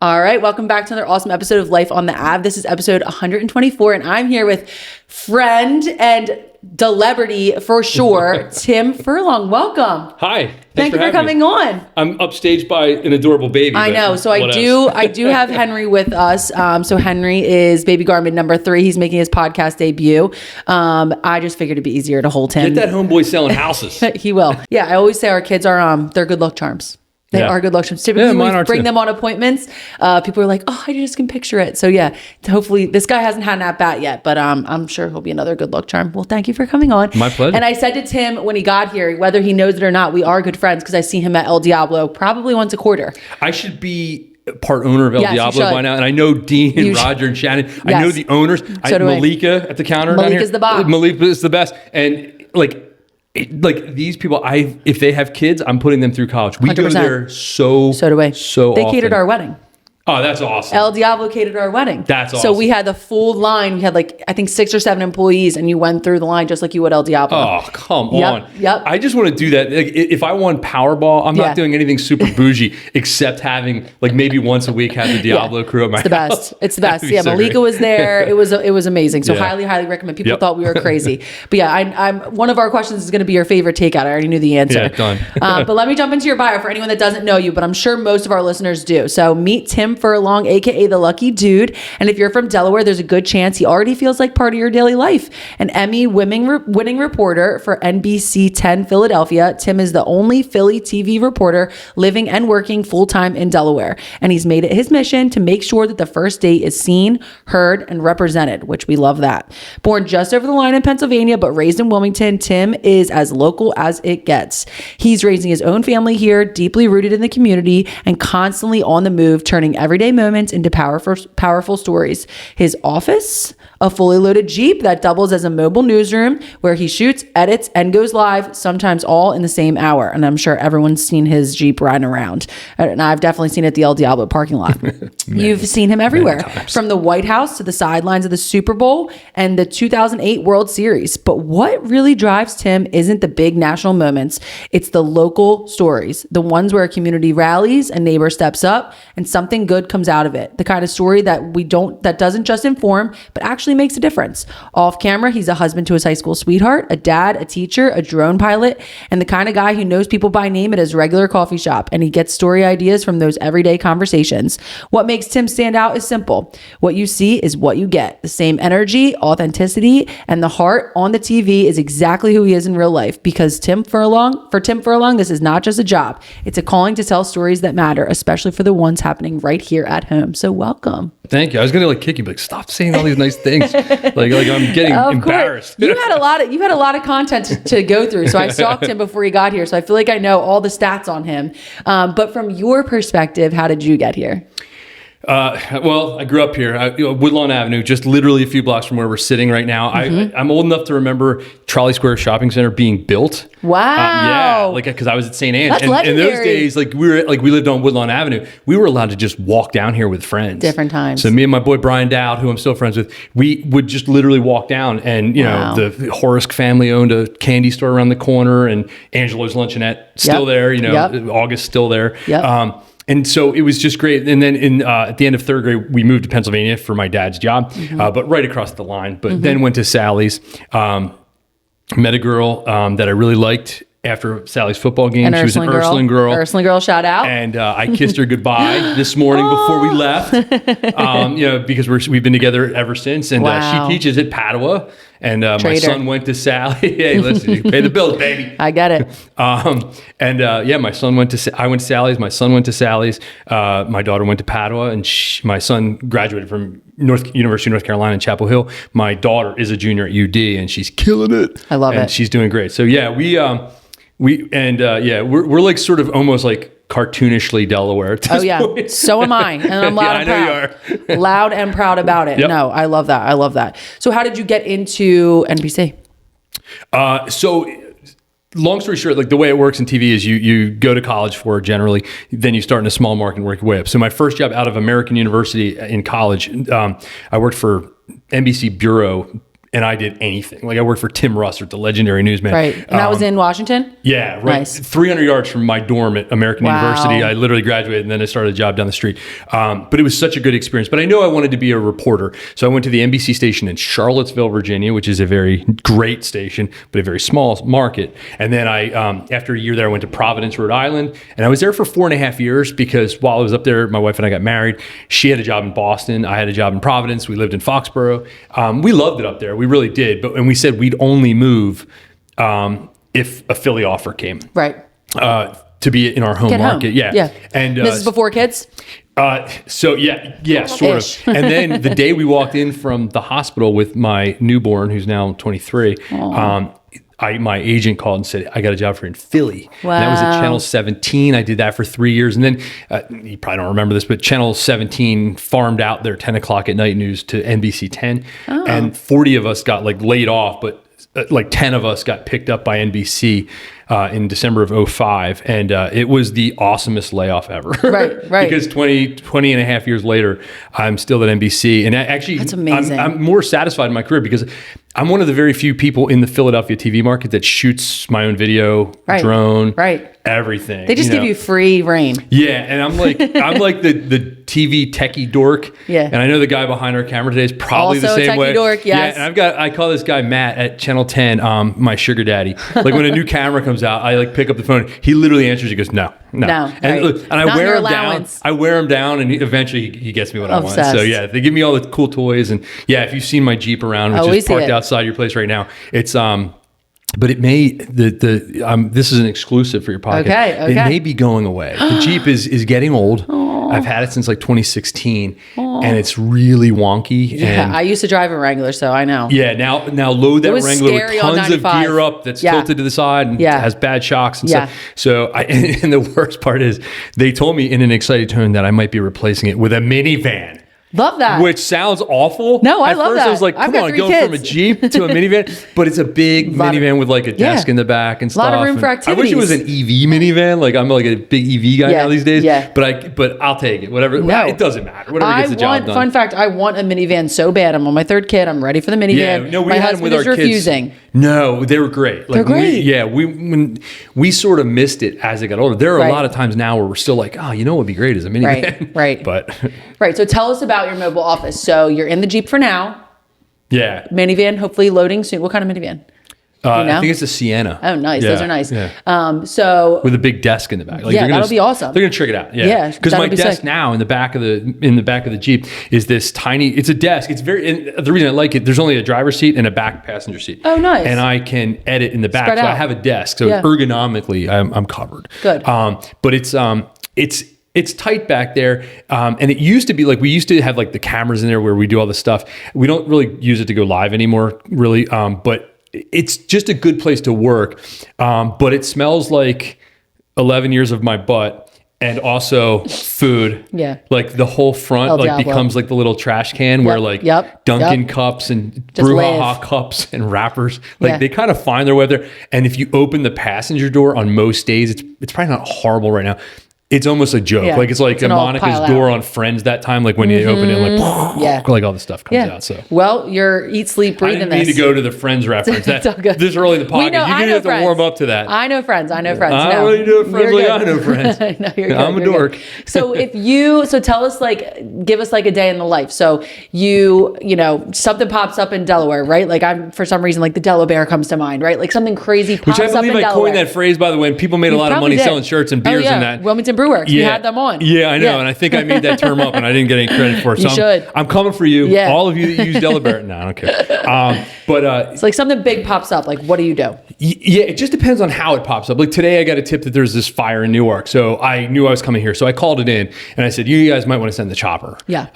All right, welcome back to another awesome episode of Life on the Ave. This is episode 124, and I'm here with friend and celebrity for sure, Tim Furlong. Welcome. Hi. Thank you for coming on. I'm upstaged by an adorable baby. I know. So I do have Henry with us. So Henry is baby Garmin number 3. He's making his podcast debut. I just figured it'd be easier to hold him. Get that homeboy selling houses. He will. Yeah, I always say our kids are they're good luck charms. They are good luck charms. Typically, when we bring them on appointments, people are like, "Oh, I just can picture it." So yeah, hopefully this guy hasn't had an at bat yet, but I'm sure he'll be another good luck charm. Well, thank you for coming on. My pleasure. And I said to Tim when he got here, whether he knows it or not, we are good friends because I see him at El Diablo probably once a quarter. I should be part owner of El Diablo by now, and I know Dean and Roger and Shannon. Yes. I know the owners. Malika at the counter. Malika's the bomb. Malika is the best, and like these people, if they have kids, I'm putting them through college. We 100%. Go there so do we. So they often. catered our wedding. Oh, that's awesome. El Diablo catered our wedding. That's awesome. So we had the full line. We had I think 6 or 7 employees, and you went through the line just like you would El Diablo. Oh, come on. Yep. I just want to do that. If I won Powerball, I'm not doing anything super bougie except having maybe once a week have the Diablo crew at my house. It's the best. Yeah, so Malika was there. It was amazing. So highly recommend. People thought we were crazy. But yeah, I'm one of our questions is going to be your favorite takeout. I already knew the answer. Yeah, done. But let me jump into your bio for anyone that doesn't know you, but I'm sure most of our listeners do. So meet Tim Furlong, aka the Lucky Dude. And if you're from Delaware, there's a good chance he already feels like part of your daily life. An Emmy-winning reporter for NBC10 Philadelphia, Tim is the only Philly TV reporter living and working full-time in Delaware. And he's made it his mission to make sure that the first date is seen, heard, and represented, which we love that. Born just over the line in Pennsylvania, but raised in Wilmington, Tim is as local as it gets. He's raising his own family here, deeply rooted in the community, and constantly on the move, turning everyday moments into powerful stories. His office, a fully loaded Jeep that doubles as a mobile newsroom where he shoots, edits, and goes live, sometimes all in the same hour. And I'm sure everyone's seen his Jeep riding around. And I've definitely seen it at the El Diablo parking lot. You've seen him everywhere, from the White House to the sidelines of the Super Bowl and the 2008 World Series. But what really drives Tim isn't the big national moments. It's the local stories, the ones where a community rallies, a neighbor steps up, and something good comes out of it. The kind of story that doesn't just inform, but actually makes a difference. Off camera, he's a husband to his high school sweetheart, a dad, a teacher, a drone pilot, and the kind of guy who knows people by name at his regular coffee shop. And he gets story ideas from those everyday conversations. What makes Tim stand out is simple. What you see is what you get. The same energy, authenticity, and the heart on the TV is exactly who he is in real life. Because for Tim Furlong, this is not just a job. It's a calling to tell stories that matter, especially for the ones happening right here at home. So welcome. Thank you. I was gonna kick you, but stop saying all these nice things. like I'm getting embarrassed. You had a lot of content to go through. So I stalked him before he got here. So I feel like I know all the stats on him. But from your perspective, how did you get here? Well, I grew up here, Woodlawn Avenue, just literally a few blocks from where we're sitting right now. Mm-hmm. I'm old enough to remember Trolley Square Shopping Center being built. Wow. Because I was at St. Anne's. That's legendary. In those days, we lived on Woodlawn Avenue. We were allowed to just walk down here with friends. Different times. So me and my boy Brian Dowd, who I'm still friends with, we would just literally walk down, and the Horrisk family owned a candy store around the corner, and Angelo's Luncheonette still there. August still there. Yep. And so it was just great. And then at the end of 3rd grade, we moved to Pennsylvania for my dad's job, but right across the line. But then went to Sally's, met a girl that I really liked after Sally's football game. She was an Ursuline girl. Ursuline girl, shout out. And I kissed her goodbye this morning before we left, because we've been together ever since. And she teaches at Padua. And my son went to Sally. Hey, listen, you pay the bills, baby. I get it. My son went to. I went to Sally's. My son went to Sally's. My daughter went to Padua, and my son graduated from University of North Carolina in Chapel Hill. My daughter is a junior at UD, and she's killing it. I love it. And she's doing great. So yeah, we're like sort of almost like cartoonishly Delaware. Point. So am I, and I'm loud and proud. I know you are. Loud and proud about it. Yep. No, I love that. So how did you get into NBC? So long story short, the way it works in TV is you go to college for it generally, then you start in a small market and work your way up. So my first job out of American University in college, I worked for NBC Bureau and I did anything. Like I worked for Tim Russert, the legendary newsman. Right. And that was in Washington? Yeah, right. Nice. 300 yards from my dorm at American University. I literally graduated and then I started a job down the street. But it was such a good experience. But I knew I wanted to be a reporter. So I went to the NBC station in Charlottesville, Virginia, which is a very great station, but a very small market. And then I, after a year there, I went to Providence, Rhode Island. And I was there for 4.5 years because while I was up there, my wife and I got married. She had a job in Boston. I had a job in Providence. We lived in Foxborough. We loved it up there. We really did. And we said we'd only move if a Philly offer came. Right. To be in our home market. Yeah. And this is before kids? Sort of. And then the day we walked in from the hospital with my newborn, who's now 23, my agent called and said, I got a job for you in Philly. Wow. And that was at Channel 17. I did that for 3 years. And then you probably don't remember this, but Channel 17 farmed out their 10 o'clock at night news to NBC10. And 40 of us got laid off, but 10 of us got picked up by NBC in December of 2005. And it was the awesomest layoff ever. Right. Because 20 and a half years later, I'm still at NBC. And actually, that's amazing. I'm more satisfied in my career because I'm one of the very few people in the Philadelphia TV market that shoots my own video, drone, everything. They just give you free reign. Yeah, and I'm like the TV techie dork. Yeah. And I know the guy behind our camera today is probably also the same way. Also a techie dork, yes. Yeah, and I call this guy Matt at Channel 10, my sugar daddy. Like when a new camera comes out, I pick up the phone. He literally answers. He goes, no. And I wear him down. I wear him down, and eventually he gets me what I want. So yeah, they give me all the cool toys, and yeah, if you've seen my Jeep around, which is parked outside your place right now, it's but it may this is an exclusive for your podcast. Okay. It may be going away. The Jeep is getting old. I've had it since 2016, and it's really wonky. Yeah, I used to drive a Wrangler, so I know. Yeah, now load that Wrangler with tons of gear up that's tilted to the side and has bad shocks and stuff. So and the worst part is they told me in an excited tone that I might be replacing it with a minivan. Love that. Which sounds awful. No, I love that. At first I was like, come on, go from a Jeep to a minivan. But it's a big minivan with a desk in the back and stuff. A lot of room for activities. I wish it was an EV minivan. I'm a big EV guy now these days. Yeah. But I'll take it. Whatever. No. It doesn't matter. Whatever gets the job done. Fun fact, I want a minivan so bad. I'm on my third kid. I'm ready for the minivan. Yeah, no, we had them with our refusing. Kids. No, they were great. They're great. When we sort of missed it as it got older. There are a lot of times now where we're still what would be great is a minivan. Right. But so tell us about your mobile office. So you're in the Jeep for now. Yeah. Minivan, hopefully loading soon. What kind of minivan? I think it's a Sienna. Oh, nice. Yeah, Those are nice. Yeah. So with a big desk in the back. That'll be awesome. They're gonna trick it out. Yeah. Because my desk now in the back of the Jeep is this tiny. It's a desk. It's the reason I like it. There's only a driver's seat and a back passenger seat. Oh, nice. And I can edit in the back, Spread so out. I have a desk. So ergonomically, I'm covered. Good. But it's tight back there, and it used to be we used to have the cameras in there where we do all this stuff. We don't really use it to go live anymore, really. But it's just a good place to work. But it smells like 11 years of my butt and also food. Yeah. The whole front becomes the little trash can where Dunkin' cups and brouhaha cups and wrappers, they kind of find their way there. And if you open the passenger door on most days, it's probably not horrible right now. It's almost a joke. Yeah. It's like Monica's door on Friends that time, when you open it, all the stuff comes out. So you're eat, sleep, breathe in this. I didn't mean to go to the Friends reference. This early in the podcast, you're gonna have to warm up to that. I know Friends. I know Friends. I know Friends. No, you're good. I'm a dork. So tell us, give us a day in the life. So something pops up in Delaware, right? I'm for some reason the Delaware comes to mind, right? Something crazy pops up in Delaware. Which I believe I coined that phrase, by the way. And people made a lot of money selling shirts and beers and that. Wilmington Brewworks. We had them on. Yeah, I know. And I think I made that term up and I didn't get any credit for it. So you should. I'm coming for you. Yeah. All of you that use Delaware. No, I don't care. But it's something big pops up. What do you do? Yeah, it just depends on how it pops up. Today I got a tip that there's this fire in Newark. So I knew I was coming here. So I called it in and I said, you guys might want to send the chopper. Yeah.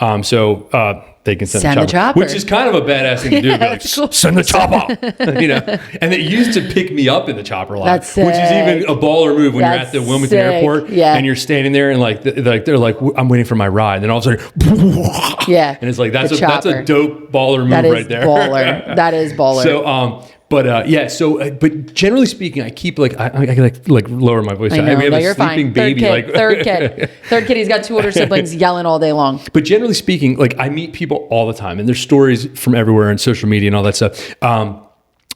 They can send the chopper. Which is kind of a badass thing to do. Cool. Send the chopper. And they used to pick me up in the chopper lot. That's sick. Which is even a baller move when you're at the Wilmington airport and you're standing there and they're like, I'm waiting for my ride. And then all of a sudden, yeah. And it's that's a dope baller move right there. That is baller. So, yeah. So, but generally speaking, I keep I like lower my voice. I know. We have you're sleeping fine. baby. Third kid. He's got 2 older siblings yelling all day long. But generally speaking, I meet people all the time, and there's stories from everywhere and social media and all that stuff.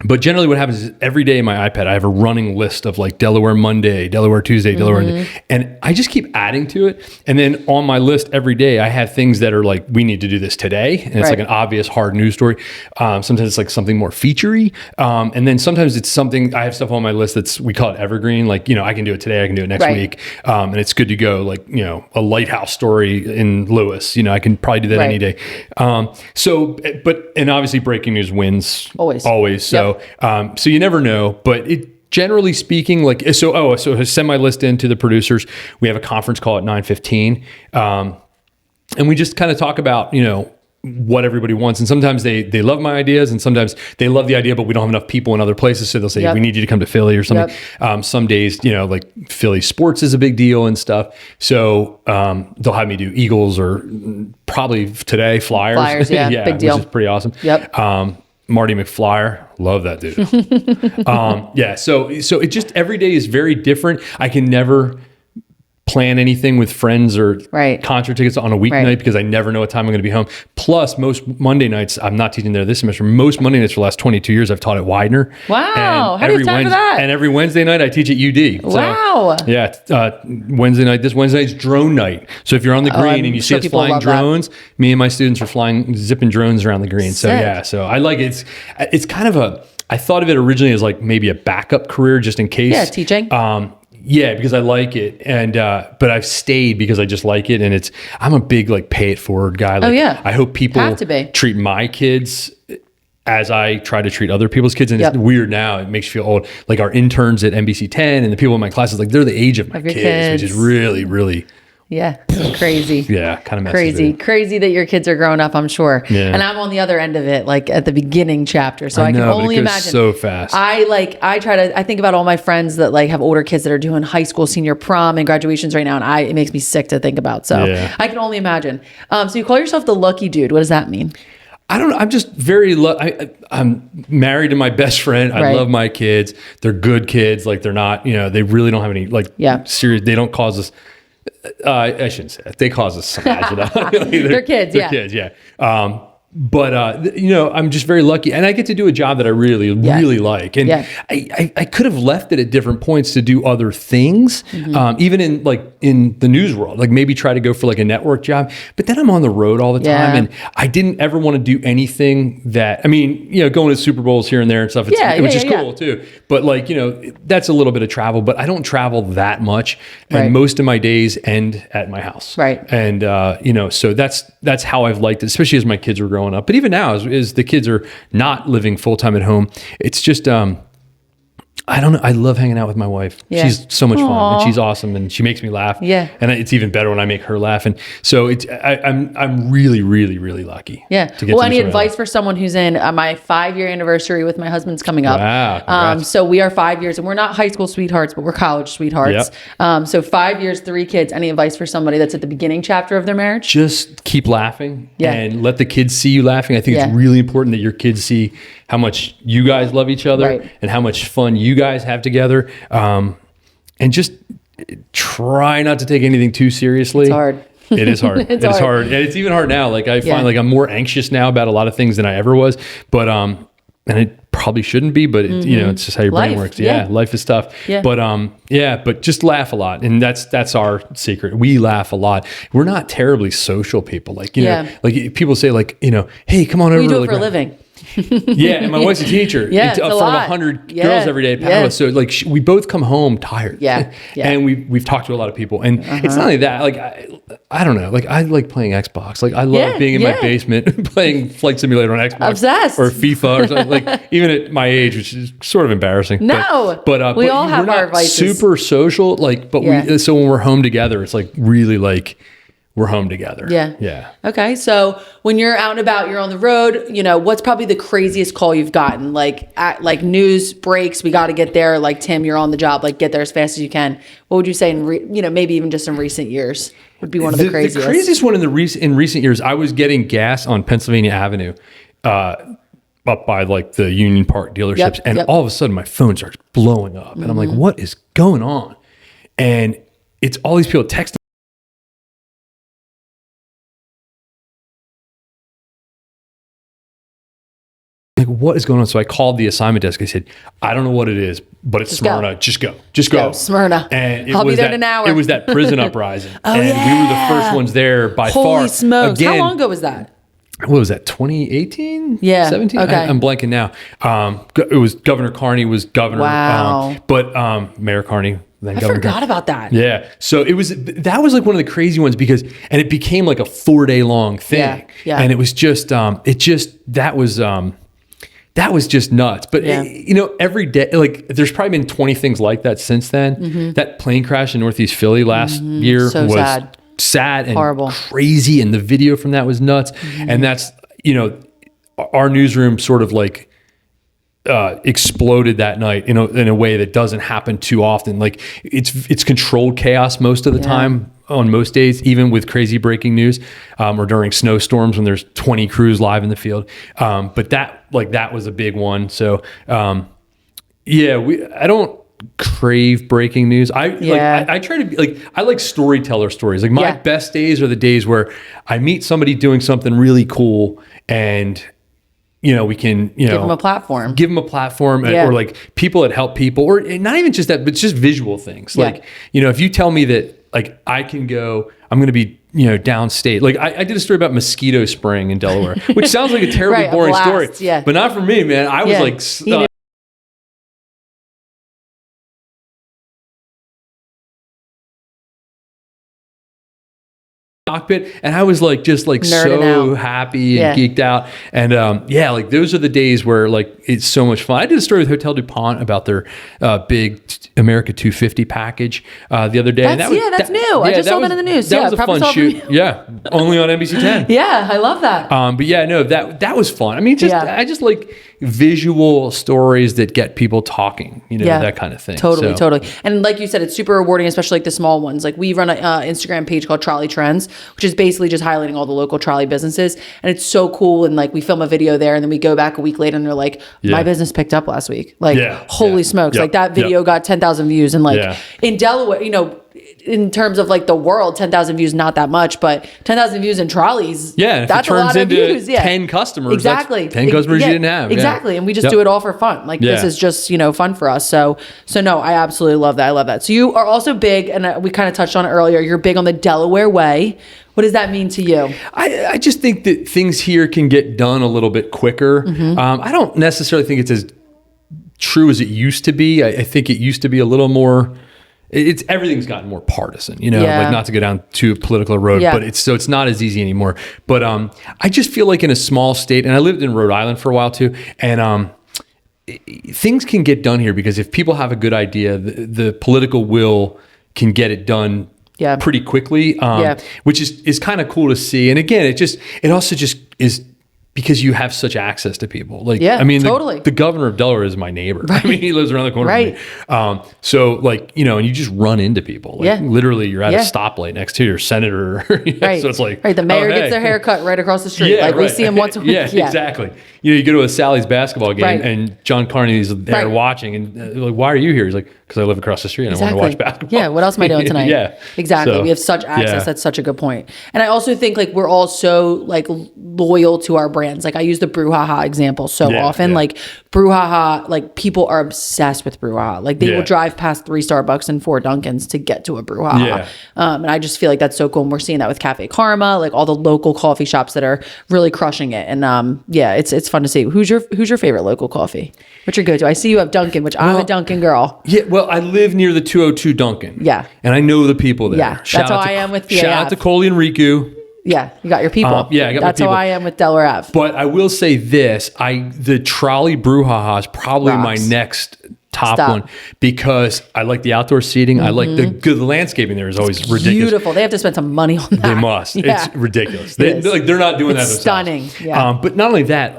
But generally what happens is every day in my iPad, I have a running list of Delaware Monday, Delaware Tuesday, Delaware Monday, and I just keep adding to it. And then on my list every day, I have things that are we need to do this today. And it's an obvious hard news story. Sometimes it's something more featurey. And then sometimes it's something, I have stuff on my list we call it evergreen. I can do it today, I can do it next week. And it's good to go. A lighthouse story in Lewis, I can probably do that any day. And obviously breaking news wins always. So, so you never know, but generally speaking, so I send my list in to the producers. We have a conference call at 9:15. And we just kind of talk about, what everybody wants. And sometimes they love my ideas, and sometimes they love the idea, but we don't have enough people in other places. So they'll say, we need you to come to Philly or something. Some days, Philly sports is a big deal and stuff. So they'll have me do Eagles or probably today Flyers. Flyers, big deal. Which is pretty awesome. Marty McFlyer, love that dude. So it just every day is very different. I can never plan anything with friends or concert tickets on a weeknight because I never know what time I'm going to be home. Plus, most Monday nights, I'm not teaching there this semester. Most Monday nights for the last 22 years, I've taught at Widener. Wow. How do you have time for that? And every Wednesday night, I teach at UD. Wow. So, this Wednesday night's drone night. So if you're on the green and you see us flying drones, me and my students are zipping drones around the green. Sick. So I like it. It's kind of I thought of it originally as maybe a backup career just in case. Yeah, teaching. Yeah, because I like it, and but I've stayed because I just like it, and I'm a big pay it forward guy. I hope people treat my kids as I try to treat other people's kids, and it's weird now. It makes you feel old. Our interns at NBC10 and the people in my classes, they're the age of my kids, which is really, really. Yeah, crazy. Yeah, kind of messy. Crazy that your kids are growing up, I'm sure. Yeah. And I'm on the other end of it, at the beginning chapter. So I can only imagine. So fast. I think about all my friends that have older kids that are doing high school, senior prom and graduations right now. And it makes me sick to think about. So I can only imagine. So you call yourself the lucky dude. What does that mean? I don't know. I'm just very I'm married to my best friend. I love my kids. They're good kids. They're not, they really don't have any serious, they don't cause us. I shouldn't say that. They cause us some agita. They're kids, they're kids, yeah. But I'm just very lucky, and I get to do a job that I really, really like. And I could have left it at different points to do other things, even in the news world, maybe try to go for a network job. But then I'm on the road all the time, and I didn't ever want to do anything that. Going to Super Bowls here and there and stuff, which is cool too. But that's a little bit of travel. But I don't travel that much, and most of my days end at my house. Right. And so that's how I've liked it, especially as my kids were growing up. But even now, as the kids are not living full-time at home, it's just, I don't know. I love hanging out with my wife. Yeah. She's so much fun, and she's awesome, and she makes me laugh. Yeah. And it's even better when I make her laugh. And so I'm really, really, really lucky. Yeah. Any advice for someone who's in my 5-year anniversary with my husband's coming up? Wow. So we are 5 years, and we're not high school sweethearts, but we're college sweethearts. Yep. So 5 years, 3 kids. Any advice for somebody that's at the beginning chapter of their marriage? Just keep laughing and let the kids see you laughing. I think it's really important that your kids see how much you guys love each other and how much fun you guys have together. And just try not to take anything too seriously. It's hard. It is hard. It's hard. And it's even hard now. I find I'm more anxious now about a lot of things than I ever was. But, and it probably shouldn't be, but it's just how your brain works. Yeah. Life is tough. Yeah. But just laugh a lot. And that's our secret. We laugh a lot. We're not terribly social people. People say hey, come on over. We do it for a living. And my wife's a teacher. It's a from lot. 100 girls every day at Padua. So we both come home tired. Yeah. And we've talked to a lot of people, and it's not only that. I don't know. I like playing Xbox. I love being in my basement playing Flight Simulator on Xbox. Obsessed. Or FIFA or something. Even at my age, which is sort of embarrassing. No. But we all have our vices. Super social. So when we're home together, it's really we're home together. Yeah. Yeah. Okay. So when you're out and about, you're on the road, what's probably the craziest call you've gotten? News breaks, we got to get there. Tim, you're on the job, get there as fast as you can. What would you say maybe even just in recent years would be one of the craziest? The craziest one in recent years, I was getting gas on Pennsylvania Avenue, up by like the Union Park dealerships, and all of a sudden my phone starts blowing up, and I'm like, what is going on? And it's all these people texting. Like, what is going on? So I called the assignment desk. I said, I don't know what it is, but it's Smyrna. Just go. Smyrna. And I'll be there in an hour. It was that prison uprising. We were the first ones there by far. Holy smokes. Again, how long ago was that? What was that, 2018? Yeah. 17? Okay. I'm blanking now. It was Governor Carney was governor. Wow. But Mayor Carney. I forgot about that. Yeah. So that was like one of the crazy ones because it became like a 4-day long thing. Yeah. And it was just, that was just nuts. But every day, like there's probably been 20 things like that since then. That plane crash in Northeast Philly last year was sad and horrible, crazy, and the video from that was nuts. And that's our newsroom sort of like exploded that night in a way that doesn't happen too often. Like it's controlled chaos most of the time on most days, even with crazy breaking news, or during snowstorms when there's 20 crews live in the field. But that was a big one. So I don't crave breaking news. I try to be like, I like storyteller stories. Like my best days are the days where I meet somebody doing something really cool and we can, give them a platform, or like people that help people, or not even just that, but just visual things. Like, if you tell me that like I'm going to be, downstate. Like I did a story about mosquito spraying in Delaware, which sounds like a terribly boring story, but not for me, man. I was like, cockpit, and I was like just like so happy and geeked out, and like those are the days where like it's so much fun. I did a story with Hotel DuPont about their big America 250 package the other day. That's new. I just saw that in the news. That was a fun shoot. Only on NBC10. Yeah, I love that. But that was fun. I mean, I just like visual stories that get people talking, that kind of thing. Totally. And like you said, it's super rewarding, especially like the small ones. Like we run an Instagram page called Trolley Trends, which is basically just highlighting all the local trolley businesses. And it's so cool. And like we film a video there and then we go back a week later and they're like, my business picked up last week. Like, holy smokes. Like that video got 10,000 views. And like in Delaware, in terms of like the world, 10,000 views, not that much, but 10,000 views in trolleys. Yeah. That's a lot of views. 10 customers. Exactly. 10 customers you didn't have. Exactly. And we just do it all for fun. Like this is just, fun for us. So no, I absolutely love that. I love that. So you are also big, and we kind of touched on it earlier, you're big on the Delaware way. What does that mean to you? I just think that things here can get done a little bit quicker. I don't necessarily think it's as true as it used to be. I think it used to be a little more, everything's gotten more partisan, like not to go down too political road, but it's not as easy anymore. But I just feel like in a small state, and I lived in Rhode Island for a while too, and things can get done here because if people have a good idea, the political will can get it done pretty quickly, which is kind of cool to see. And again, it also just is because you have such access to people. Like, I mean, the governor of Delaware is my neighbor. Right. I mean, he lives around the corner from me. So like, and you just run into people. Like literally you're at a stoplight next to your senator. So it's like, the mayor gets their hair cut right across the street. We see him once a week. Yeah, exactly. You go to a Sally's basketball game and John Carney's there watching and like, why are you here? He's like, because I live across the street and I want to watch basketball. Yeah, what else am I doing tonight? Exactly. So, we have such access. That's such a good point. And I also think like we're all so like loyal to our brands. Like I use the brouhaha example so often. Like brouhaha, like people are obsessed with brouhaha. Like they will drive past 3 Starbucks and 4 Dunkins to get to a brouhaha. And I just feel like that's so cool. And we're seeing that with Cafe Karma, like all the local coffee shops that are really crushing it. And it's fun to see. Who's your favorite local coffee? What's your go-to? I see you have Dunkin', which I'm a Dunkin' girl. Yeah, well, I live near the 202 Dunkin'. Yeah. And I know the people there. Yeah, that's how I am with the Shout out to Coley and Riku. Yeah, you got your people. I got my people. That's how I am with Delaware Ave. But I will say this, the trolley brouhaha is probably my next top one because I like the outdoor seating. I like the landscaping there is always ridiculous. Beautiful. They have to spend some money on that. They must. Yeah. It's ridiculous. They're not doing that themselves. Stunning. Yeah. But not only that,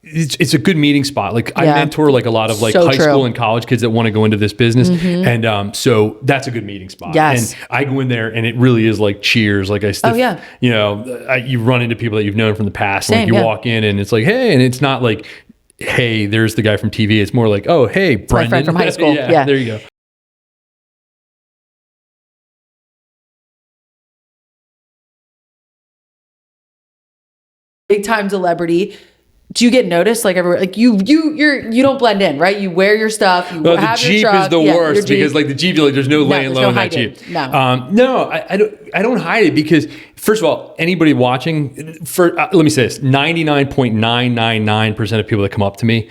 it's a good meeting spot. Like I mentor like a lot of like So high true. school and college kids that want to go into this business. And so that's a good meeting spot. Yes. And I go in there and it really is like cheers. Like you know, you run into people that you've known from the past. Same, like you walk in and it's like, hey, and it's not like, hey, there's the guy from TV. It's more like, oh, hey, Brendan. My friend from high school. Yeah. There you go. Big time celebrity. Do you get noticed like everywhere? Like you don't blend in, right? You wear your stuff. You Well, have the your Jeep truck. is the worst because like the Jeep, like there's no laying low in that hiding. Jeep. No. No, I don't hide it because first of all, anybody watching, let me say this: 99.999% of people that come up to me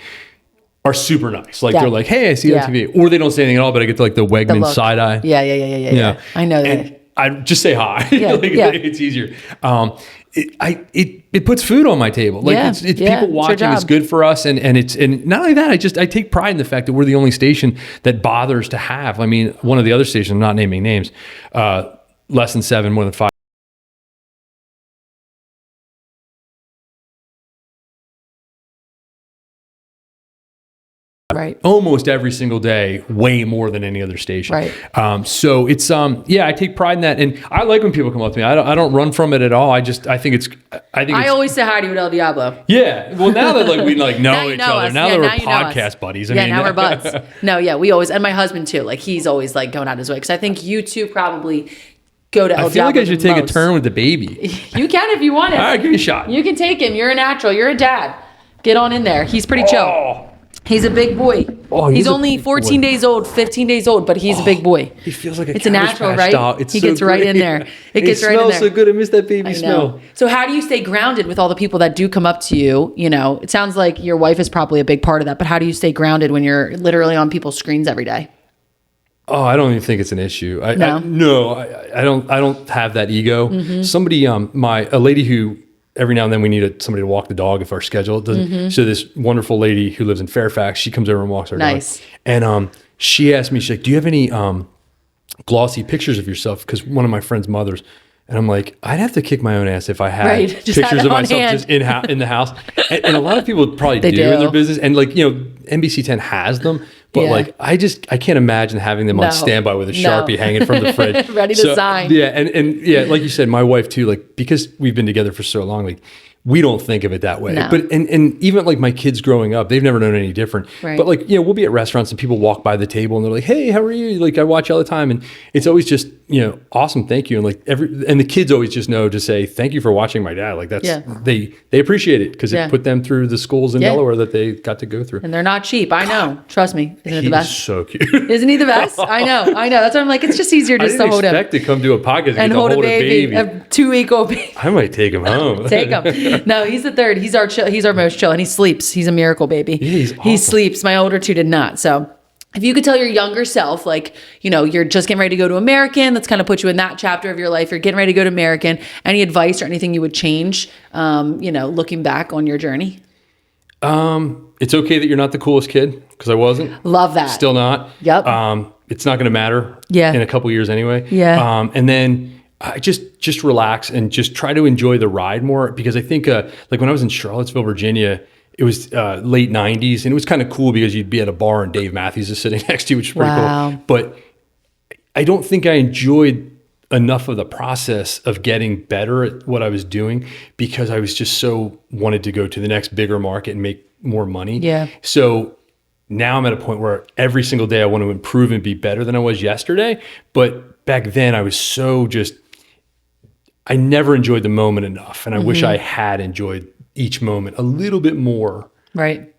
are super nice. Like they're like, "Hey, I see you on TV," or they don't say anything at all, but I get to like the Wegman side eye. Yeah. I know that. And I just say hi. Yeah, It's easier. It puts food on my table. Like it's people watching. It's good for us, and not only that. I take pride in the fact that we're the only station that bothers to have. I mean, one of the other stations, I'm not naming names, less than 7, more than 5. Right. Almost every single day, way more than any other station. Right. So it's I take pride in that, and I like when people come up to me. I don't run from it at all. I think it's. I always say hi to you at El Diablo. Yeah. Well, now that like we like know each other, now that we're podcast buddies. I mean, now we're buds. No, yeah, we always, and my husband too. Like he's always like going out his way because I think you two probably go to El Diablo. I feel like I should take a turn with the baby. You can if you want it. All right, give me a shot. You can take him. You're a natural. You're a dad. Get on in there. He's pretty chill. He's a big boy. Oh, he's only 14 days old, 15 days old, but he's a big boy. He feels like it's a natural, right? He gets right in there. It gets right in there. It smells so good. I miss that baby smell. So how do you stay grounded with all the people that do come up to you? You know, it sounds like your wife is probably a big part of that, but how do you stay grounded when you're literally on people's screens every day? Oh, I don't even think it's an issue. I don't have that ego. Somebody, a lady who every now and then we need somebody to walk the dog if our schedule doesn't. So this wonderful lady who lives in Fairfax, she comes over and walks our dog. And she asked me, she's like, do you have any glossy pictures of yourself? Because one of my friend's mothers. And I'm like, I'd have to kick my own ass if I had pictures of myself just in the house. And a lot of people probably do in their business. And like, you know, NBC10 has them. But like, I can't imagine having them on standby with a Sharpie hanging from the fridge. Ready to sign. Yeah. And yeah, like you said, my wife too, like, because we've been together for so long, like, we don't think of it that way. But and even like my kids growing up, they've never known any different. But like, you know, we'll be at restaurants and people walk by the table and they're like, hey, how are you? Like, I watch you all the time. And it's always just, you know, awesome, thank you. And like and the kids always just know to say, thank you for watching my dad. Like that's they appreciate it because it put them through the schools in Delaware that they got to go through. And they're not cheap. I know. Trust me. Isn't it the best? He's so cute. Isn't he the best? I know. That's why I'm like, it's just easier just to hold him. I didn't expect to come to a podcast and hold a baby. A 2-week-old baby. I might take him home. Take him. No, he's the third. He's our most chill, and he sleeps. He's a miracle baby. He's awesome. He sleeps. My older two did not. So if you could tell your younger self, like, you know, you're just getting ready to go to American, let's kind of put you in that chapter of your life. You're getting ready to go to American. Any advice or anything you would change, you know, looking back on your journey? It's okay that you're not the coolest kid because I wasn't. Love that. Still not. Yep. It's not going to matter. In a couple years anyway. And then I just relax and just try to enjoy the ride more because I think like when I was in Charlottesville, Virginia, it was late 90s and it was kind of cool because you'd be at a bar and Dave Matthews is sitting next to you, which is pretty cool. But I don't think I enjoyed enough of the process of getting better at what I was doing because I was just so wanted to go to the next bigger market and make more money. So now I'm at a point where every single day I want to improve and be better than I was yesterday. But back then I was so I never enjoyed the moment enough. And I wish I had enjoyed each moment a little bit more. Right.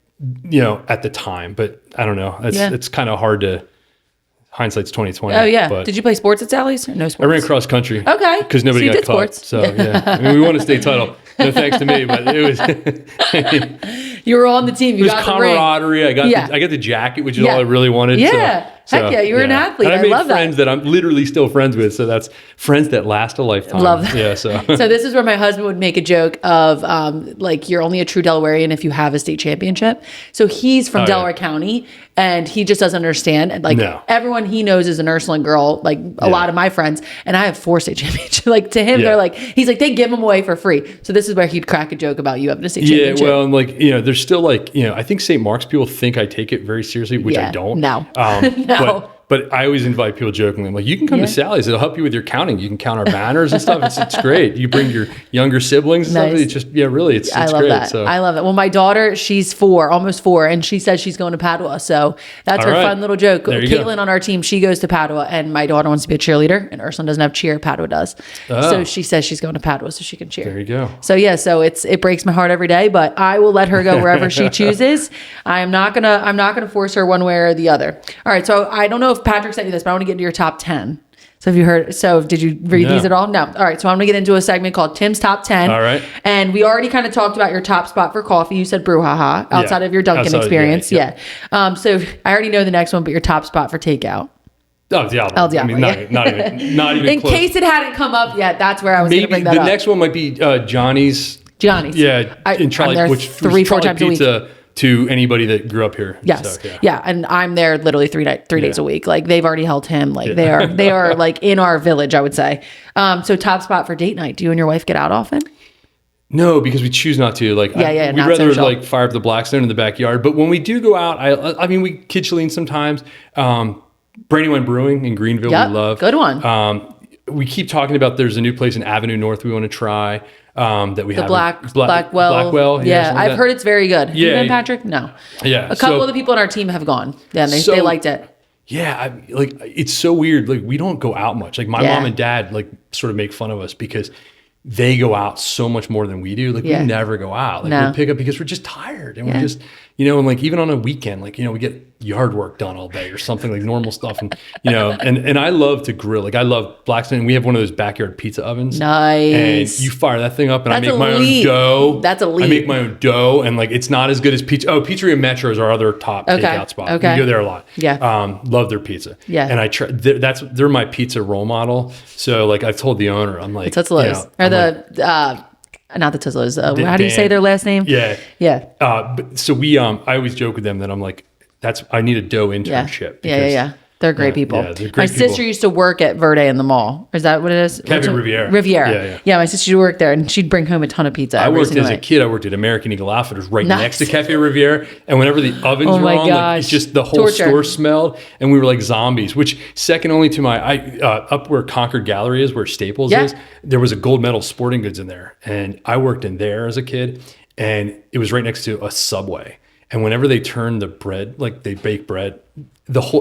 You know, at the time. But I don't know. It's kind of hard to, hindsight's 2020. Oh, yeah. But did you play sports at Sally's or no sports? I ran cross country. Okay. Because nobody got cut. Sports. So, yeah. I mean, we won a state title. No thanks to me, but it was... You were on the team. You got the ring. Camaraderie. I got the jacket, which is all I really wanted. Yeah. Heck yeah, you were an athlete. And I made love friends that I'm literally still friends with. So that's friends that last a lifetime. Love that. Yeah. So so this is where my husband would make a joke of like, you're only a true Delawarean if you have a state championship. So he's from Delaware County, and he just doesn't understand. And like everyone he knows is an Ursuline girl, like a lot of my friends, and I have 4 state championships. Like to him, they're like, he's like, they give them away for free. So this is where he'd crack a joke about you having a state championship. Yeah, well, and like, there's still like, I think St. Mark's people think I take it very seriously, which I don't. No. No. But I always invite people jokingly. I'm like, you can come to Sally's. It'll help you with your counting. You can count our banners and stuff. It's great. You bring your younger siblings and stuff. It's just, really, it's I love great. that. So. I love it. Well, my daughter, she's 4, almost 4, and she says she's going to Padua. So that's her fun little joke. Caitlin on our team, she goes to Padua, and my daughter wants to be a cheerleader, and Ursula doesn't have cheer. Padua does. So she says she's going to Padua so she can cheer. There you go. So so it breaks my heart every day, but I will let her go wherever she chooses. I'm not gonna force her one way or the other. All right. So I don't know if Patrick sent you this, but I want to get into your top 10. So have you heard? So did you read these at all? No. All right. So I'm going to get into a segment called Tim's Top 10. All right. And we already kind of talked about your top spot for coffee. You said brouhaha outside of your Dunkin' experience. So I already know the next one, but your top spot for takeout. El Diablo. I mean, not even in close. case it hadn't come up yet, that's where I was going to bring that up. The next one might be Johnny's. Yeah. In Charlie, which 3-4 times a week. To anybody that grew up here. Yes. So, and I'm there literally 3 days a week. Like they've already held him. Like they are like in our village, I would say. So top spot for date night. Do you and your wife get out often? No, because we choose not to. Like, we'd rather like fire up the Blackstone in the backyard. But when we do go out, I mean, we kitchen sometimes. Brandywine Brewing in Greenville, we love. Good one. We keep talking about there's a new place in Avenue North we want to try. That we have Blackwell. Yeah, I've heard it's very good. Have you been, Patrick? No. Yeah. A couple of the people on our team have gone. Yeah, they liked it. Yeah, it's so weird. Like we don't go out much. Like my mom and dad like sort of make fun of us because they go out so much more than we do. Like we never go out. Like we pick up because we're just tired and we just and like even on a weekend, like we get yard work done all day or something like normal stuff, and and I love to grill. Like I love Blackstone. We have one of those backyard pizza ovens. Nice. And you fire that thing up, and I make my own dough. That's elite. I make my own dough, and like it's not as good as pizza. Oh, Pizzeria Metro is our other top takeout spot. Okay. We go there a lot. Yeah. Love their pizza. Yeah. And I try. They're my pizza role model. So like I've told the owner, I'm like Tuzlo's or not the Tuzlo's. How do you say their last name? Yeah. Yeah. So we I always joke with them that I'm like, I need a dough internship. Yeah. They're great people. Yeah, they're great my sister used to work at Verde in the mall. Is that what it is? Cafe Riviera. Yeah, my sister used to work there, and she'd bring home a ton of pizza. I worked as a kid. I worked at American Eagle Outfitters right next to Cafe Riviera, and whenever the ovens were on, like, it's just the whole store smelled, and we were like zombies. Which second only to my up where Concord Gallery is, where Staples is, there was a Gold Medal Sporting Goods in there, and I worked in there as a kid, and it was right next to a Subway. And whenever they turn the bread, like they bake bread,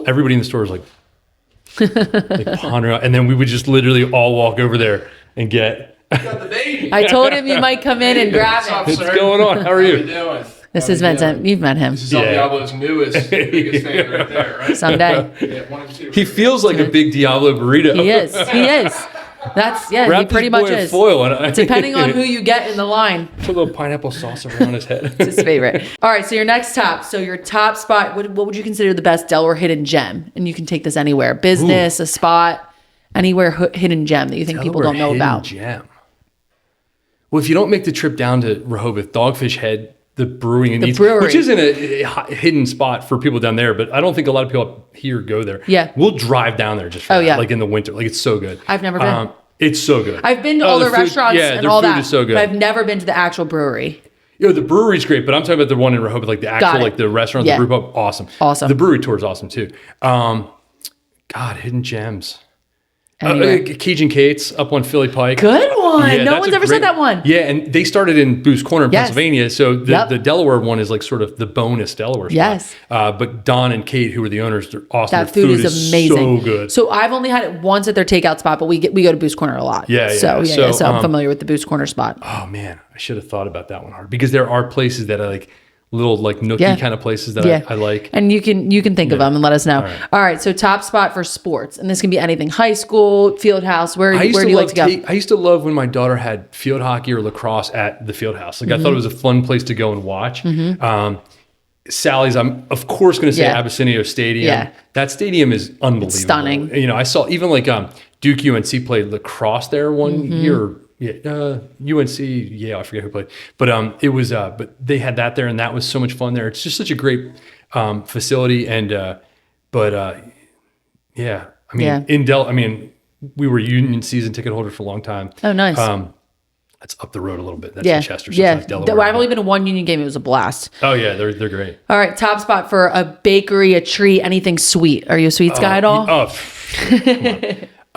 everybody in the store was like pondering out. And then we would just literally all walk over there and get. Got the baby. I told him you might come in and grab it. What's going on? How are you? How you doing? This is Vincent. You've met him. This is El Diablo's newest, biggest fan right there, right? Someday. 1 and 2. He feels like a big Diablo burrito. He is. That's he pretty much is. Foil depending on who you get in the line. Put a little pineapple sauce around his head. It's his favorite. All right, so your next top. So your top spot, what would you consider the best Delaware hidden gem? And you can take this anywhere. Business, a spot, anywhere hidden gem that you think people don't know about. Gem. Well, if you don't make the trip down to Rehoboth, Dogfish Head, the brewing, which isn't a hidden spot for people down there, but I don't think a lot of people up here go there. Yeah. We'll drive down there just for that, like in the winter. Like it's so good. I've never been. It's so good. I've been to all the restaurants and all that. Their food is so good. But I've never been to the actual brewery. The brewery's great, but I'm talking about the one in Rehoboth, like the actual, like the restaurant, the brew pub, awesome. Awesome. The brewery tour is awesome too. Hidden gems. Cajun Kate's up on Philly Pike. Good one. No one's ever said that one. Yeah, and they started in Booth's Corner in Pennsylvania. So the Delaware one is like sort of the bonus Delaware spot. Yes. But Don and Kate, who are the owners, they're awesome. That food is amazing. So good. So I've only had it once at their takeout spot, but we go to Booth's Corner a lot. So I'm familiar with the Booth's Corner spot. Oh man, I should have thought about that one hard because there are places that I like. Little like nookie kind of places that I like. And you can think of them and let us know. All right. So top spot for sports. And this can be anything. High school, field house. Where do you like to go? I used to love when my daughter had field hockey or lacrosse at the field house. Like I thought it was a fun place to go and watch. Sally's, I'm of course going to say Yeah. Abyssinia Stadium. Yeah. That stadium is unbelievable. It's stunning. You know, I saw even like Duke UNC played lacrosse there one year. Yeah, UNC. Yeah, I forget who played, but it was. But they had that there, and that was so much fun there. It's just such a great facility, and yeah. I mean, we were Union season ticket holders for a long time. Oh, nice. That's up the road a little bit. That's in Chester, so yeah. it's like Delaware. I've only been to one Union game. It was a blast. Oh yeah, they're great. All right, top spot for a bakery, a treat, anything sweet. Are you a sweets guy at all? Come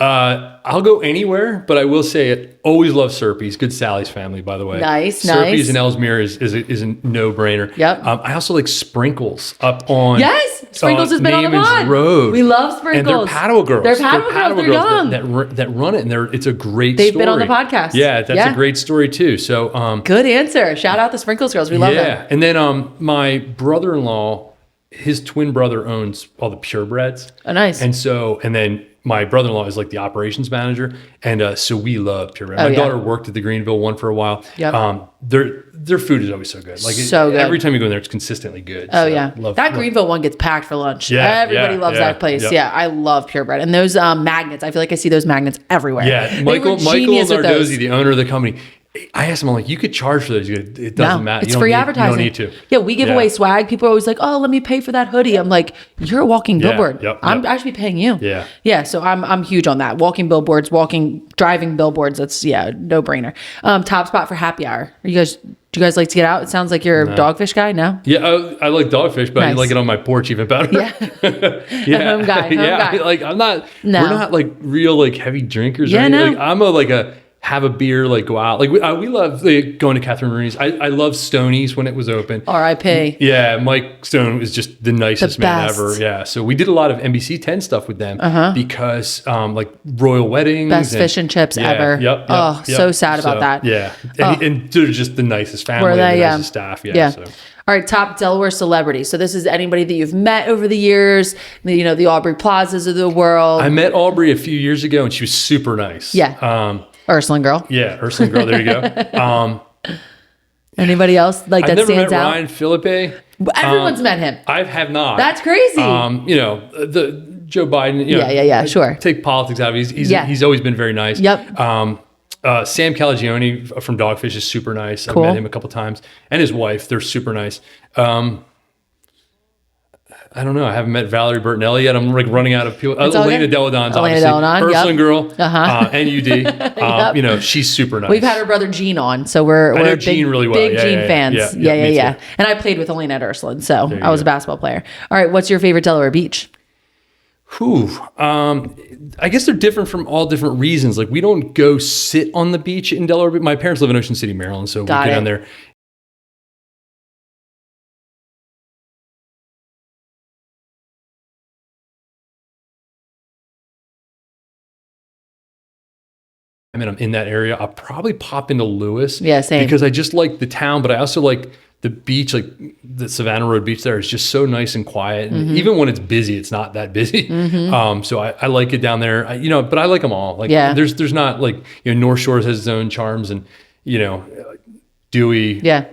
on. I'll go anywhere, but I will say it. Always love Serpy's. Good Sally's family, by the way. Nice. Serpy's in Ellesmere is a no-brainer. Yep. I also like Sprinkles up on. Yes, Sprinkles has been on the Naaman's pod. Road. We love Sprinkles. And they're paddle girls. They're paddle girls. that run it, and it's a great They've story. been on the podcast. Yeah, that's a great story too. So good answer. Shout out the Sprinkles girls. We love them. Yeah, and then my brother-in-law, his twin brother owns all the purebreds. Oh, nice. And then my brother-in-law is like the operations manager, and so we love purebred. My daughter worked at the Greenville one for a while. Yep. Their food is always so good. Like so good. Every time you go in there, it's consistently good. Oh so yeah, that Greenville one gets packed for lunch. Yeah, everybody loves that place. Yeah. Yeah, I love purebred and those magnets. I feel like I see those magnets everywhere. Yeah, Michael Nardozzi, the owner of the company. I asked him, I'm like, you could charge for those. It doesn't matter. It's free advertising. You don't need to. Yeah, we give away swag. People are always like, oh, let me pay for that hoodie. I'm like, you're a walking billboard. I'm actually paying you. Yeah. Yeah, so I'm huge on that. Walking billboards, driving billboards. That's, no brainer. Top spot for happy hour. Do you guys like to get out? It sounds like you're a dogfish guy, no? Yeah, I like dogfish, but I like it on my porch even better. Yeah. Home guy. Like I'm not, No. we're not like real like heavy drinkers. Yeah, or anything. no. Like, I'm a have a beer, like go out. Like we love going to Catherine Marie's. I love Stoney's when it was open. R.I.P. Yeah, Mike Stone was just the nicest man best. ever. Yeah, so we did a lot of NBC10 stuff with them because like royal weddings. Best fish and chips ever. Yep. So sad about that. Yeah, and they're just the nicest family, Were they? the Yeah. nicest staff. Yeah. So. All right, top Delaware celebrity. So this is anybody that you've met over the years, the Aubrey Plazas of the world. I met Aubrey a few years ago, and she was super nice. Yeah. Ursuline girl. Yeah, Ursuline girl. There you go. Anybody else like that I've never stands met out? Ryan Philippe. Everyone's met him. I have not. That's crazy. The Joe Biden. Yeah, sure. Take politics out of it. He's always been very nice. Yep. Sam Calagione from Dogfish is super nice. Cool. I've met him a couple times, and his wife. They're super nice. I don't know. I haven't met Valerie Bertinelli yet. I'm like running out of people. Elena Deladon's obviously. Ursuline girl. NUD. She's super nice. We've had her brother Gene on, so we're big, Gene really well. big Gene fans. Yeah. And I played with Elena at Ursuline, so I was a basketball player. All right, what's your favorite Delaware beach? I guess they're different from all different reasons. Like we don't go sit on the beach in Delaware. My parents live in Ocean City, Maryland, so we get down there. I mean, I'm in that area. I'll probably pop into Lewis. Yeah, same. Because I just like the town, but I also like the beach. Like the Savannah Road beach there is just so nice and quiet. And even when it's busy, it's not that busy. So I like it down there. But I like them all. Like there's not like, North Shores has its own charms and, Dewey. Yeah.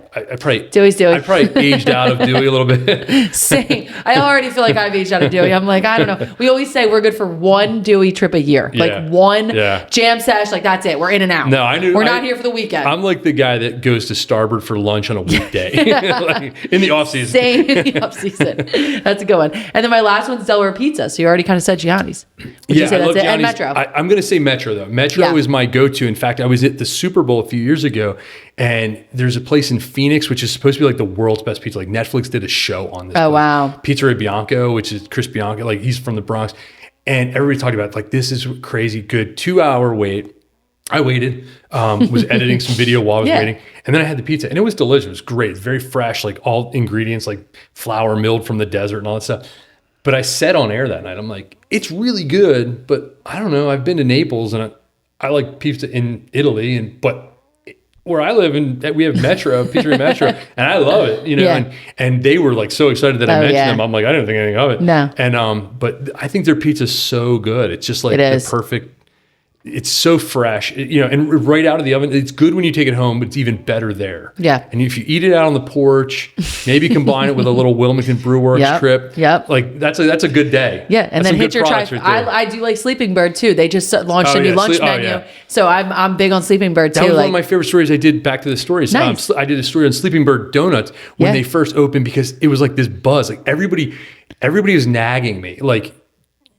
Dewey's Dewey. I probably aged out of Dewey a little bit. Same. I already feel like I've aged out of Dewey. I'm like, I don't know. We always say we're good for one Dewey trip a year. Like one jam sesh, like that's it. We're in and out. No, we're not here for the weekend. I'm like the guy that goes to Starboard for lunch on a weekday. Like, in the off season. Same in the off season. That's a good one. And then my last one's Delaware Pizza. So you already kind of said Gianni's. Would you say I love that's it? Gianni's. And Metro. I'm going to say Metro though. Metro is my go-to. In fact, I was at the Super Bowl a few years ago, and there's a place in Phoenix which is supposed to be like the world's best pizza. Like Netflix did a show on this. Oh, wow. Pizzeria Bianco, which is Chris Bianco. Like he's from the Bronx. And everybody talked about like, this is crazy good. 2-hour wait. I waited, was editing some video while I was waiting. And then I had the pizza and it was delicious. It was great. It's very fresh, like all ingredients, like flour milled from the desert and all that stuff. But I said on air that night, I'm like, it's really good, but I don't know. I've been to Naples and I like pizza in Italy, but where I live, we have Metro, Pizzeria Metro, and I love it, and they were like so excited that I mentioned them. I'm like, I didn't think anything of it. No. And but I think their pizza's so good. It's just like the perfect it's so fresh, and right out of the oven. It's good when you take it home, but it's even better there. Yeah. And if you eat it out on the porch, maybe combine it with a little Wilmington Brew Works trip. Yep. Like that's a good day. Yeah. And that's then hit your try. I do like Sleeping Bird too. They just launched a new lunch menu. Yeah. So I'm big on Sleeping Bird too. That was one of my favorite stories I did. Back to the stories. Nice. I did a story on Sleeping Bird donuts when they first opened, because it was like this buzz. Like everybody was nagging me. Like,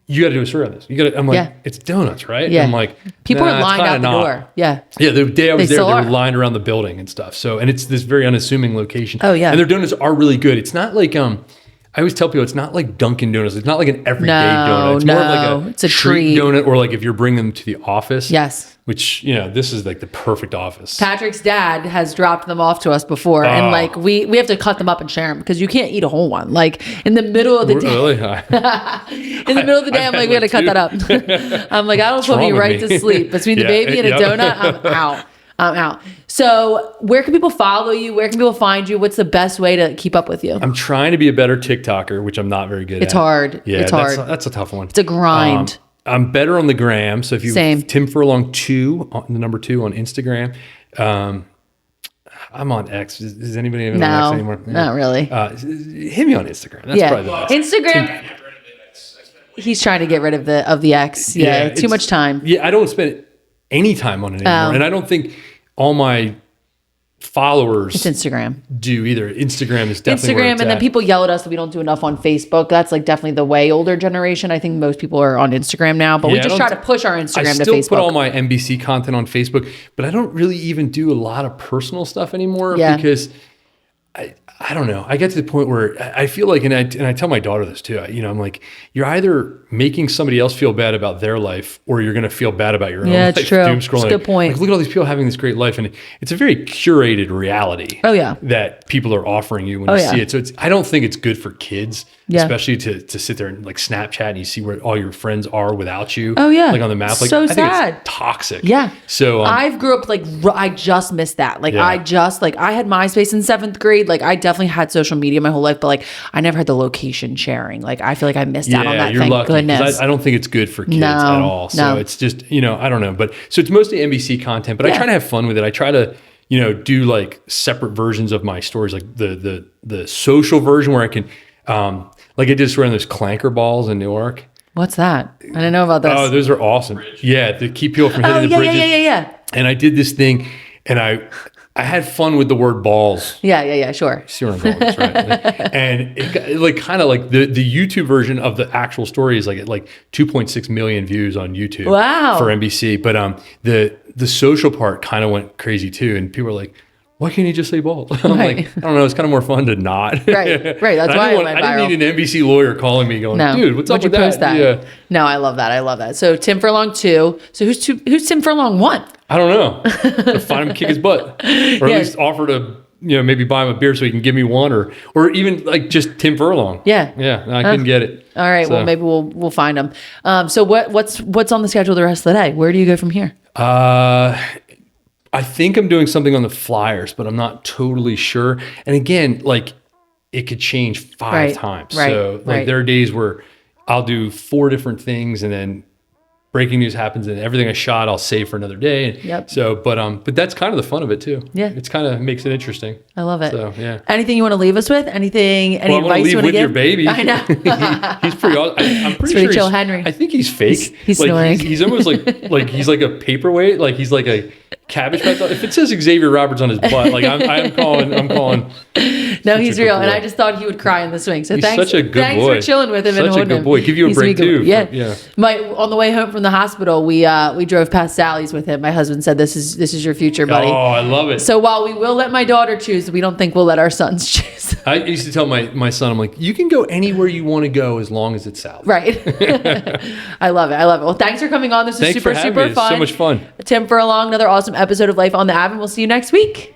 you got to do a story on this. I'm like, it's donuts, right? Yeah. And I'm like, people are lined out the door. Yeah. Yeah. The day I was there, they were lined around the building and stuff. So, and it's this very unassuming location. Oh yeah. And their donuts are really good. It's not like, I always tell people it's not like Dunkin' Donuts. It's not like an everyday donut. It's more of like a treat donut, or like if you're bringing them to the office. Yes. Which, this is like the perfect office. Patrick's dad has dropped them off to us before. And like we have to cut them up and share them, because you can't eat a whole one. Like in the middle of the day. Really? In the middle of the day, I'm like, we got to cut that up. I'm like, I don't put me right to sleep. Between the baby and a donut, I'm out. So where can people follow you? Where can people find you? What's the best way to keep up with you? I'm trying to be a better TikToker, which I'm not very good at. It's hard. Yeah, it's hard. That's a tough one. It's a grind. I'm better on the gram. So if you Tim Furlong 2, the number 2 on Instagram. I'm on X. Is anybody even on X anymore? Not really. Hit me on Instagram. That's probably the best. Instagram. He's trying to get rid of the X. Yeah, too much time. Yeah, I don't spend any time on it anymore, and I don't think all my followers it's Instagram do either. Instagram is definitely Instagram, where it's and then at. people yell at us that we don't do enough on Facebook. That's like definitely the way older generation. I think most people are on Instagram now, but we just try to push our Instagram to Facebook. I still put all my NBC content on Facebook, but I don't really even do a lot of personal stuff anymore because I don't know. I get to the point where I feel like, and I tell my daughter this too. I'm like, you're either making somebody else feel bad about their life, or you're going to feel bad about your own life. Yeah, it's true. Doom scrolling. It's a good point. Like, look at all these people having this great life, and it's a very curated reality. Oh yeah, that people are offering you when you see it. So I don't think it's good for kids, especially to sit there and like Snapchat and you see where all your friends are without you. Oh yeah, like on the map. Like, so I think sad. It's toxic. Yeah. So I've grew up like I just missed that. Like I had MySpace in 7th grade. Like I definitely had social media my whole life, but like I never had the location sharing. Like I feel like I missed out on that. You're Thank lucky, goodness. I don't think it's good for kids at all. So it's just, I don't know. But so it's mostly NBC content, but I try to have fun with it. I try to, do like separate versions of my stories, like the social version where I can, like I did this around those clanker balls in Newark. What's that? I didn't know about this. Oh, those are awesome. Yeah, to keep people from hitting the bridges. Yeah. And I did this thing, and I had fun with the word balls. Yeah, sure. See where I'm going, that's right. And it like kind of like the YouTube version of the actual story is like 2.6 million views on YouTube. Wow. For NBC. But the social part kind of went crazy too, and people were like, why can't you just say balls? I'm like, I don't know. It's kind of more fun to not. Right. That's why I didn't need an NBC lawyer calling me going, dude, what's up with that? Yeah. No, I love that. So Tim Furlong 2. So who's Tim Furlong 1? I don't know. To find him, kick his butt, or at least offer to maybe buy him a beer so he can give me one, or even like just Tim Furlong. Yeah. I couldn't get it. All right. So. Well, maybe we'll find him. So what's on the schedule the rest of the day? Where do you go from here? I think I'm doing something on the Flyers, but I'm not totally sure. And again, like it could change 5 times. So like there are days where I'll do 4 different things, and then breaking news happens, and everything I shot I'll save for another day. Yep. So, but that's kind of the fun of it too. Yeah. It's kind of makes it interesting. I love it. So yeah. Anything you want to leave us with? Any advice you want to give? Your baby. I know. He's pretty awesome. I'm pretty sure chill, Henry. I think he's fake. He's like, snoring. He's almost like he's like a paperweight. Like he's like a Cabbage Patch. If it says Xavier Roberts on his butt, like I'm calling. No, he's real, and I just thought he would cry in the swing. So he's thanks. Such a good thanks boy. for chilling with him such and holding him. Such a good boy. Give you a break too. Yeah. On the way home from the hospital, we drove past Sally's with him. My husband said, "This is your future, buddy." Oh, I love it. So while we will let my daughter choose, we don't think we'll let our sons choose. I used to tell my son, I'm like, you can go anywhere you want to go as long as it's Sally. Right. I love it. Well, thanks for coming on. This was super fun. So much fun. Tim Furlong, another awesome episode of Life on the App, and we'll see you next week.